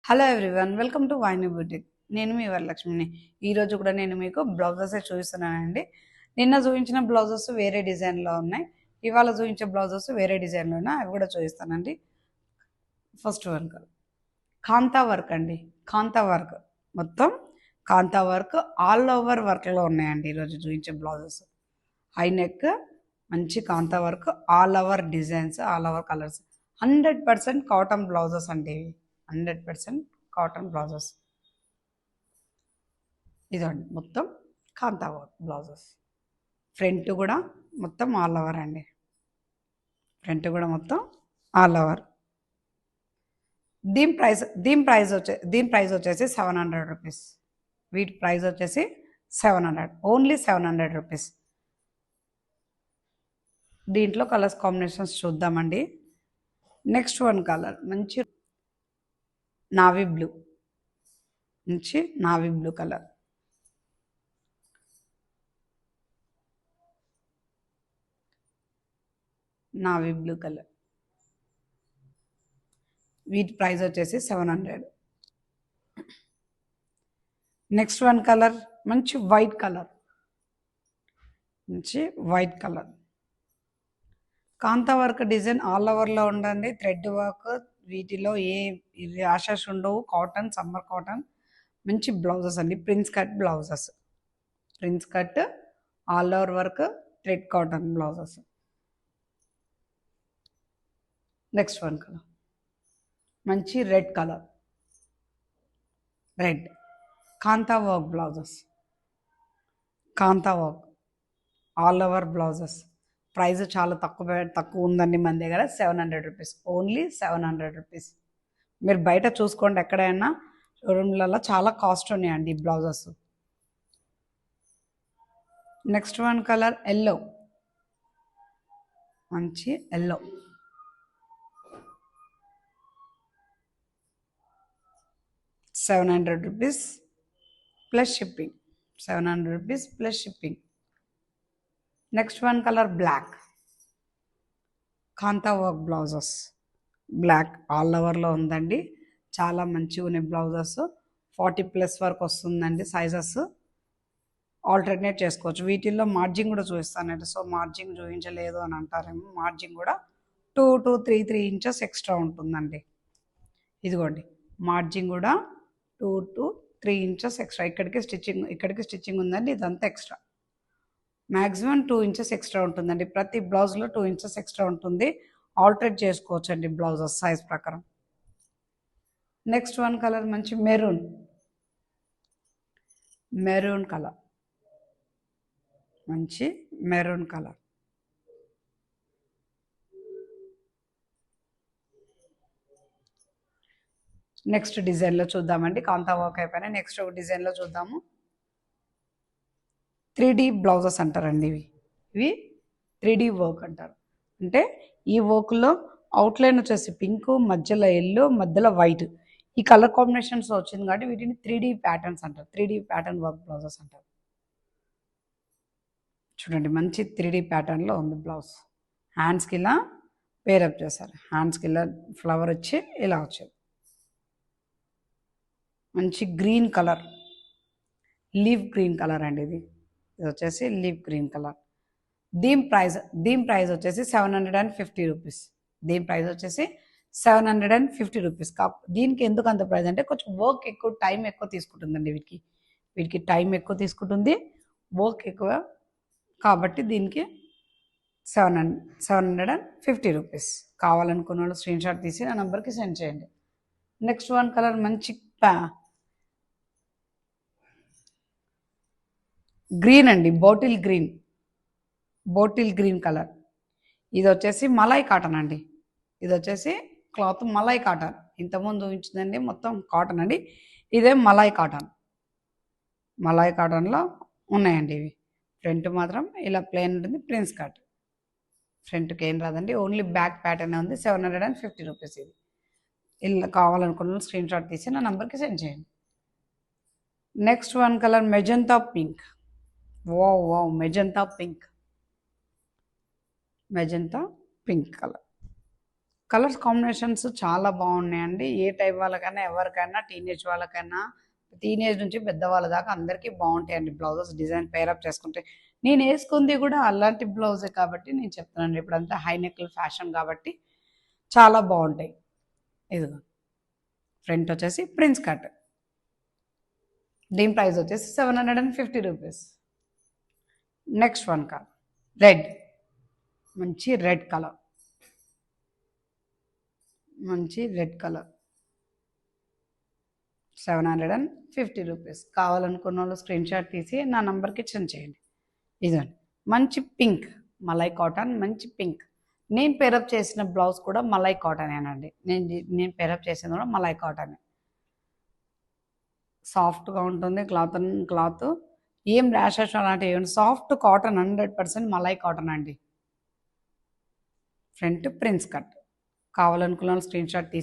Hello everyone, welcome to Vayini boutique. నేను మీ వరలక్ష్మిని. ఈరోజు కూడా నేను మీకు బ్లౌజెస్ చూపిస్తున్నానండి. నిన్న చూపించిన బ్లౌజెస్ వేరే డిజైన్లో ఉన్నాయి, ఇవాళ చూపించే బ్లౌజెస్ వేరే డిజైన్లో ఉన్నాయి, అవి కూడా చూపిస్తానండి. ఫస్ట్ వర్క్ కాంతా వర్క్ అండి. కాంతా వర్క్ మొత్తం కాంతా వర్క్ ఆల్ ఓవర్ వర్క్లో ఉన్నాయండి ఈరోజు చూపించే బ్లౌజెస్. హై నెక్, మంచి kantha work, all over designs, all over colours. 100% cotton blouses అండి ఇవి. 100% కాటన్ బ్లౌజెస్. ఇదండి మొత్తం కాంతా వర్క్ బ్లౌజెస్. ఫ్రంట్ కూడా మొత్తం ఆల్ ఓవర్ అండి. ఫ్రంట్ కూడా మొత్తం ఆల్ ఓవర్. దీని ప్రైస్ వచ్చేసి 700 రూపీస్. వీటి ప్రైస్ వచ్చేసి 700, ఓన్లీ 700 రూపీస్. దీంట్లో కలర్స్ కాంబినేషన్స్ చూద్దామండి. నెక్స్ట్ వన్ కలర్ మంచి నావీ బ్లూ, మంచి navy blue colour. Navy blue colour. వీటి ప్రైస్ వచ్చేసి 700. నెక్స్ట్ వన్ కలర్ మంచి వైట్ కలర్, మంచి వైట్ కలర్. కాంతా వర్క్ డిజైన్ ఆల్ ఓవర్లో ఉండండి. థ్రెడ్ వర్క్, వీటిలో ఏ ర్యాషెస్ ఉండవు. Cotton, summer cotton. మంచి బ్లౌజెస్ అండి, prince cut blouses. Prince cut all over work, thread cotton blouses. Next one colour మంచి red colour. Red kantha work blouses. Kantha work all over blouses. Price చాలా తక్కువ ఉందండి మన దగ్గర. 700 రూపీస్, ఓన్లీ 700 రూపీస్. మీరు బయట చూసుకోండి, ఎక్కడైనా షోరూమ్లలో చాలా కాస్ట్ ఉన్నాయండి ఈ blouses. Next one colour yellow, మంచి yellow. ₹700 plus shipping. 700 rupees plus shipping. Next one colour black. Kantha work blouses. Black all ఓవర్లో ఉందండి. చాలా మంచిగా ఉన్నాయి బ్లౌజెస్. 40+ వరకు వస్తుందండి సైజెస్. ఆల్టర్నేట్ చేసుకోవచ్చు. వీటిల్లో మార్జింగ్ కూడా చూపిస్తానండి. సో మార్జింగ్ చూపించలేదు అని అంటారేమో. మార్జింగ్ కూడా 2 to 3 ఇంచెస్ ఎక్స్ట్రా ఉంటుందండి. ఇదిగోండి మార్జింగ్ కూడా 2 to 3 ఇంచెస్ ఎక్స్ట్రా. ఇక్కడికి స్టిచ్చింగ్ ఉందండి, ఇదంతా ఎక్స్ట్రా. మ్యాక్సిమం 2 ఇంచెస్ ఎక్స్ట్రా ఉంటుందండి. ప్రతి బ్లౌజ్లో 2 ఇంచెస్ ఎక్స్ట్రా ఉంటుంది. ఆల్టరేట్ చేసుకోవచ్చు అండి బ్లౌజెస్ సైజ్ ప్రకారం. నెక్స్ట్ వన్ కలర్ మంచి మెరూన్. మెరూన్ కలర్, మంచి మెరూన్ కలర్. నెక్స్ట్ డిజైన్లో చూద్దామండి. కాంతా వర్క్ అయిపోయినా నెక్స్ట్ ఒక డిజైన్లో చూద్దాము. 3D బ్లౌజెస్ అంటారండి ఇవి 3D వర్క్ అంటారు. అంటే ఈ వర్క్లో అవుట్లైన్ వచ్చేసి పింక్, మధ్యలో ఎల్లో, మధ్యలో వైట్, ఈ కలర్ కాంబినేషన్స్ వచ్చింది కాబట్టి వీటిని 3D ప్యాటర్న్స్ అంటారు. 3D ప్యాటర్న్ వర్క్ బ్లౌజెస్ అంటారు. చూడండి మంచి 3D ప్యాటర్న్లో ఉంది బ్లౌజ్. హ్యాండ్స్కి ఇలా పేరప్ చేశారు. హ్యాండ్స్కి ఇలా ఫ్లవర్ వచ్చి ఇలా వచ్చేది. మంచి green colour, leave green colour అండి ఇది వచ్చేసి లీవ్ గ్రీన్ కలర్. దీని ప్రైస్ వచ్చేసి 750 రూపీస్. దీని ప్రైస్ వచ్చేసి 750 రూపీస్. దీనికి ఎందుకు అంత ప్రైస్ అంటే కొంచెం వర్క్ ఎక్కువ, టైం ఎక్కువ తీసుకుంటుందండి. వీటికి టైం ఎక్కువ తీసుకుంటుంది, వర్క్ ఎక్కువ కాబట్టి దీనికి 750 రూపీస్. కావాలనుకున్న వాళ్ళు స్క్రీన్ షాట్ తీసి నా నెంబర్కి సెండ్ చేయండి. నెక్స్ట్ వన్ కలర్ మంచి గ్రీన్ అండి, బాటిల్ గ్రీన్ కలర్. ఇది వచ్చేసి మలాయ్ కాటన్ అండి. ఇది వచ్చేసి క్లాత్ మలాయ్ కాటన్. ఇంతకుముందు చూపించిందండి మొత్తం కాటన్ అండి. ఇదే మలాయ్ కాటన్లో ఉన్నాయండి ఇవి. ఫ్రంట్ మాత్రం ఇలా ప్లెయిన్ ఉంటుంది, ప్రిన్స్ కట్. ఫ్రంట్కి ఏం రాదండి, ఓన్లీ బ్యాక్ ప్యాటర్న్ ఉంది. 750 రూపీస్. ఇది ఇలా కావాలనుకున్న స్క్రీన్ షాట్ తీసి నా నెంబర్కి సెండ్ చేయండి. Next one colour magenta pink. Wow magenta pink colour. Colours combinations చాలా బాగున్నాయండి. ఏ టైప్ వాళ్ళకైనా, ఎవరికైనా, టీనేజ్ నుంచి పెద్దవాళ్ళ దాకా అందరికీ బాగుంటాయండి బ్లౌజెస్. డిజైన్ పేరప్ చేసుకుంటే నేను వేసుకుంది కూడా అలాంటి బ్లౌజే కాబట్టి నేను చెప్తున్నాను. ఇప్పుడంతా హై నెక్లు ఫ్యాషన్ కాబట్టి చాలా బాగుంటాయి. ఇదిగో ఫ్రంట్ వచ్చేసి ప్రిన్స్ కట్, దీని ప్రైస్ వచ్చేసి 750 rupees. Next one colour red, మంచి రెడ్ కలర్, మంచి రెడ్ కలర్, 750 రూపీస్. కావాలనుకున్న వాళ్ళు స్క్రీన్ షాట్ తీసి నా నంబర్కి సెండ్ చేయండి. ఇదండి మంచి పింక్, మలై కాటన్, మంచి పింక్. నేను పేరప్ చేసిన బ్లౌజ్ కూడా మలై కాటనేనండి. నేను పేరప్ చేసింది కూడా మలై కాటనే. సాఫ్ట్గా ఉంటుంది క్లాత్, ఏం ర్యాషెస్ అలాంటివి ఏమి, సాఫ్ట్ కాటన్, 100% మలై కాటన్ అండి. Front prince cut. కావాలనుకున్న స్క్రీన్ షాట్ తీసి